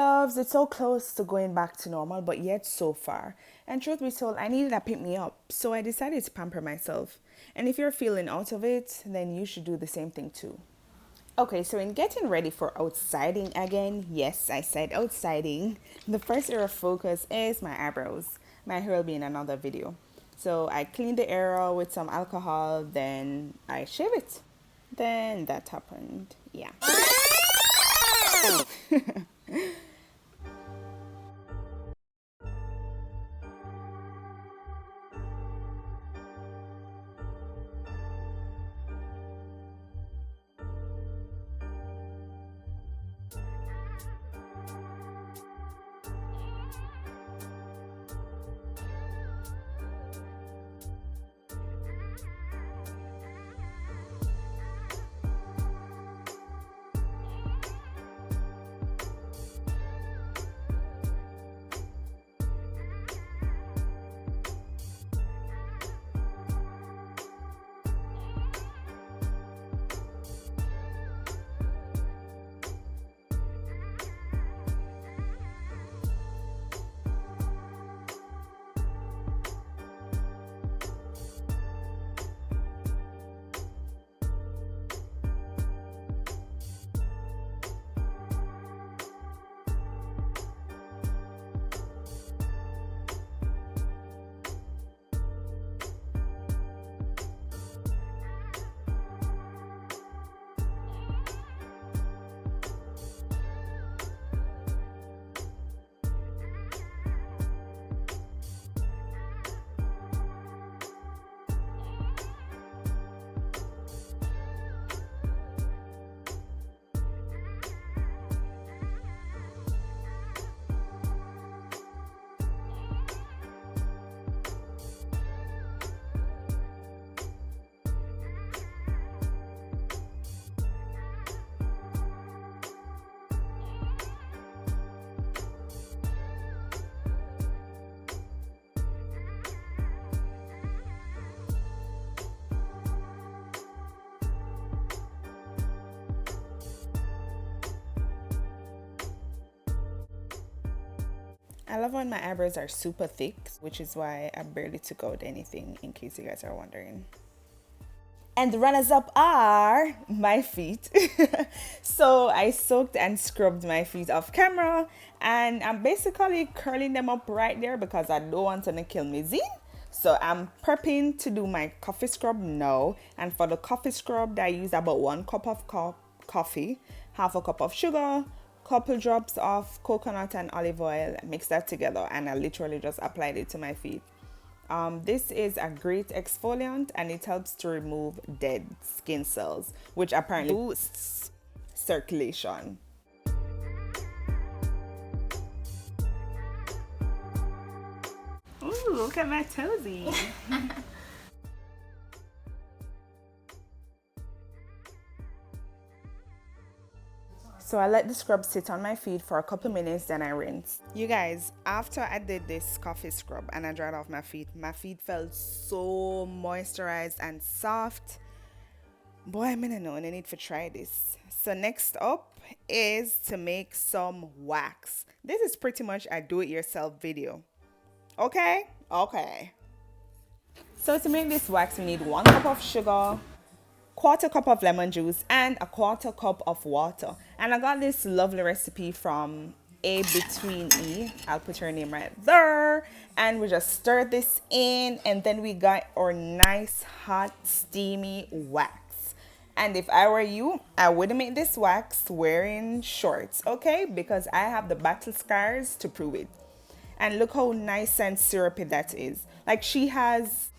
loves, it's so close to going back to normal, but yet so far. And truth be told, I needed a pick me up, so I decided to pamper myself. And if you're feeling out of it, then you should do the same thing too. Okay, so in getting ready for outsiding again, yes, I said outsiding, the first area of focus is my eyebrows. My hair will be in another video. So I clean the area with some alcohol, then I shave it. Then that happened. Yeah. I love when my eyebrows are super thick, which is why I barely took out anything, in case you guys are wondering. And the runners up are my feet. So I soaked and scrubbed my feet off camera, and I'm basically curling them up right there because I don't want them to kill me zine. So I'm prepping to do my coffee scrub now. And for the coffee scrub, I use about 1 cup of coffee, half a cup of sugar, couple drops of coconut and olive oil, mix that together, and I literally just applied it to my feet. This is a great exfoliant, and it helps to remove dead skin cells, which apparently boosts circulation. Ooh, look at my toesies. So I let the scrub sit on my feet for a couple minutes, then I rinse. You guys, after I did this coffee scrub and I dried off my feet felt so moisturized and soft. Boy, I mean, I know I need to try this. So next up is to make some wax. This is pretty much a do-it-yourself video. Okay? Okay. So to make this wax, we need 1 cup of sugar, 1/4 cup of lemon juice, and a 1/4 cup of water. And I got this lovely recipe from A Between E. I'll put her name right there. And we just stir this in, and then we got our nice hot steamy wax. And if I were you, I would make this wax wearing shorts, okay? Because I have the battle scars to prove it. And look how nice and syrupy that is. Like, she has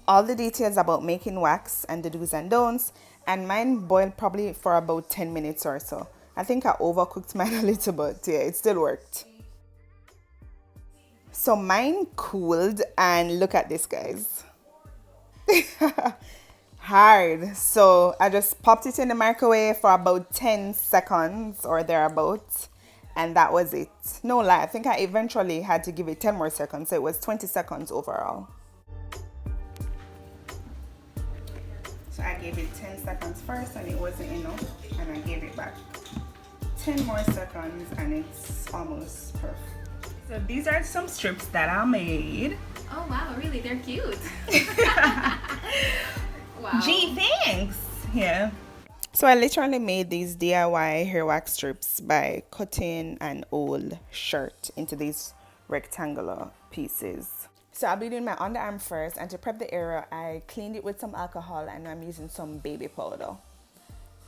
all the details about making wax and the do's and don'ts, and mine boiled probably for about 10 minutes or so. I think I overcooked mine a little bit. Yeah, it still worked. So mine cooled, and look at this, guys. Hard. So I just popped it in the microwave for about 10 seconds or thereabouts, and that was it. No lie, I think I eventually had to give it 10 more seconds, so it was 20 seconds overall. So I gave it 10 seconds first and it wasn't enough, and I gave it back 10 more seconds and it's almost perfect. So these are some strips that I made. Oh wow, really? They're cute. Wow. Gee, thanks. Yeah. So I literally made these DIY hair wax strips by cutting an old shirt into these rectangular pieces. So I'll be doing my underarm first, and to prep the area, I cleaned it with some alcohol and I'm using some baby powder.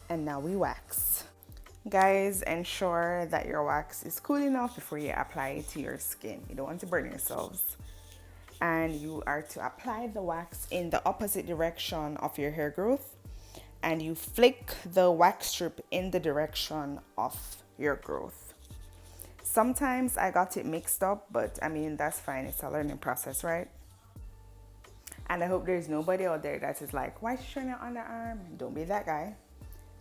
And now we wax. Guys, ensure that your wax is cool enough before you apply it to your skin. You don't want to burn yourselves. And you are to apply the wax in the opposite direction of your hair growth, and you flick the wax strip in the direction of your growth. Sometimes I got it mixed up, but I mean, that's fine. It's a learning process, right? And I hope there's nobody out there that is like, why is she showing your underarm? Don't be that guy.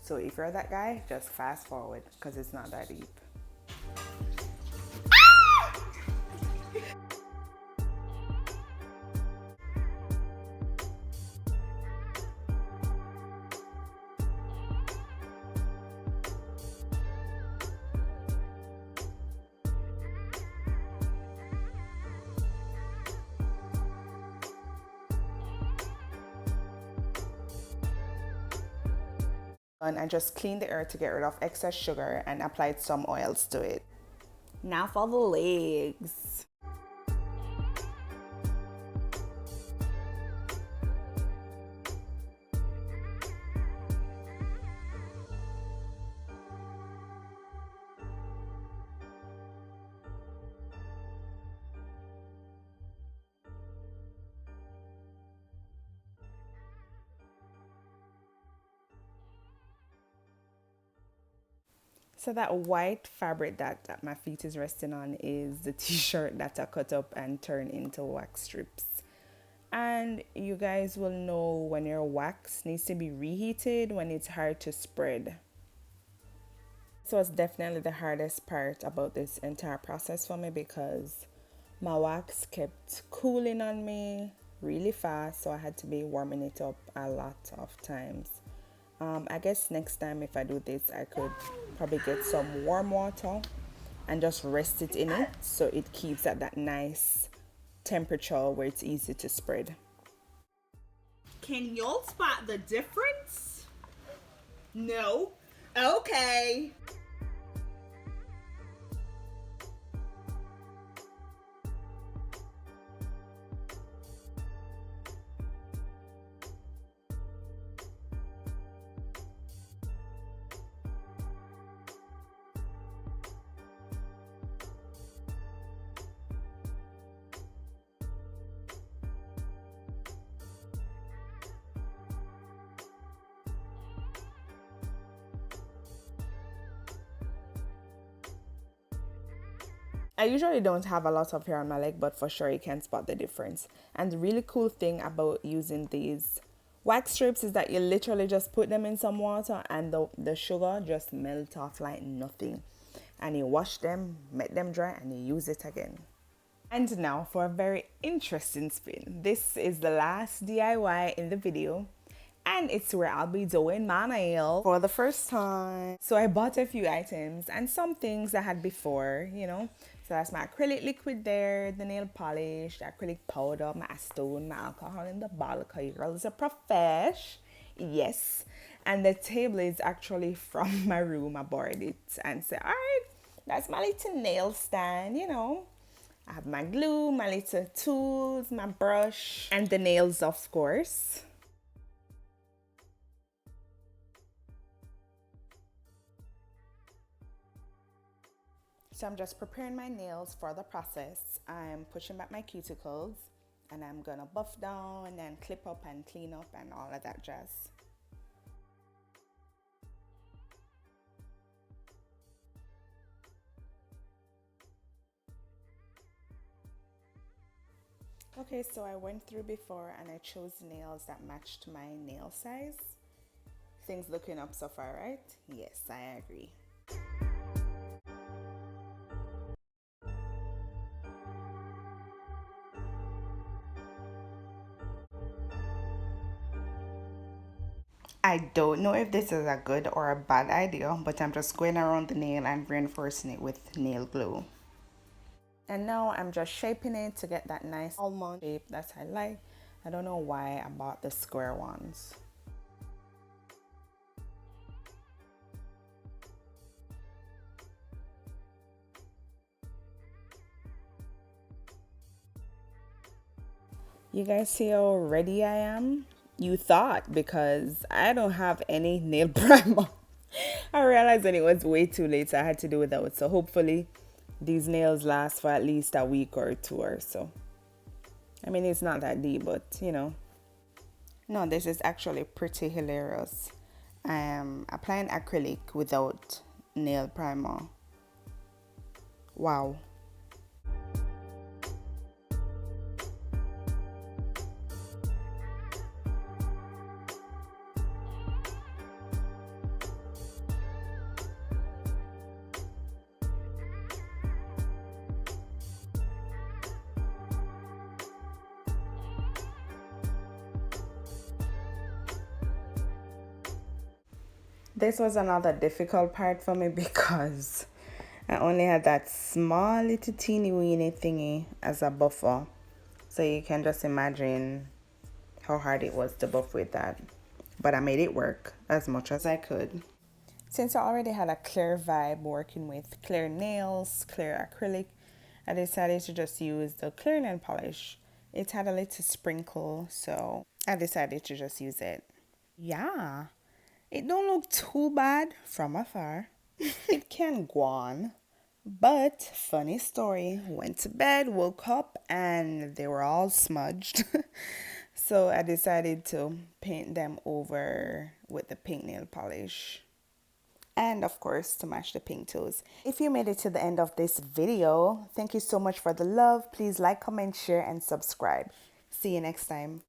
So if you're that guy, just fast forward because it's not that deep. And I just cleaned the air to get rid of excess sugar and applied some oils to it. Now for the legs. So that white fabric that my feet is resting on is the t-shirt that I cut up and turned into wax strips. And you guys will know when your wax needs to be reheated when it's hard to spread. So it's definitely the hardest part about this entire process for me because my wax kept cooling on me really fast, so I had to be warming it up a lot of times. I guess next time if I do this, I could probably get some warm water and just rest it in it so it keeps at that nice temperature where it's easy to spread. Can y'all spot the difference? No? Okay. I usually don't have a lot of hair on my leg, but for sure you can spot the difference. And the really cool thing about using these wax strips is that you literally just put them in some water and the sugar just melts off like nothing. And you wash them, make them dry, and you use it again. And now for a very interesting spin. This is the last DIY in the video, and it's where I'll be doing my nail for the first time. So I bought a few items and some things I had before, you know. So that's my acrylic liquid there, the nail polish, the acrylic powder, my acetone, my alcohol in the bottle, because your girl is a profesh. Yes. And the table is actually from my room. I borrowed it and said, all right, that's my little nail stand, you know. I have my glue, my little tools, my brush, and the nails, of course. So I'm just preparing my nails for the process. I'm pushing back my cuticles and I'm gonna buff down and clip up and clean up and all of that jazz. Okay, so I went through before and I chose nails that matched my nail size. Things looking up so far, right? Yes, I agree. I don't know if this is a good or a bad idea, but I'm just going around the nail and reinforcing it with nail glue. And now I'm just shaping it to get that nice almond shape that I like. I don't know why I bought the square ones. You guys see how ready I am? You thought, because I don't have any nail primer. I realized when it was way too late, so I had to do without. So hopefully these nails last for at least a week or two or so. I mean, it's not that deep, but you know. No, this is actually pretty hilarious. I am applying acrylic without nail primer. Wow. This was another difficult part for me because I only had that small little teeny weeny thingy as a buffer. So you can just imagine how hard it was to buff with that. But I made it work as much as I could. Since I already had a clear vibe working with clear nails, clear acrylic, I decided to just use the clear nail polish. It had a little sprinkle, so I decided to just use it. Yeah, it don't look too bad from afar. It can go on. But funny story, went to bed, woke up, and they were all smudged. So I decided to paint them over with the pink nail polish. And of course, to match the pink toes. If you made it to the end of this video, thank you so much for the love. Please like, comment, share, and subscribe. See you next time.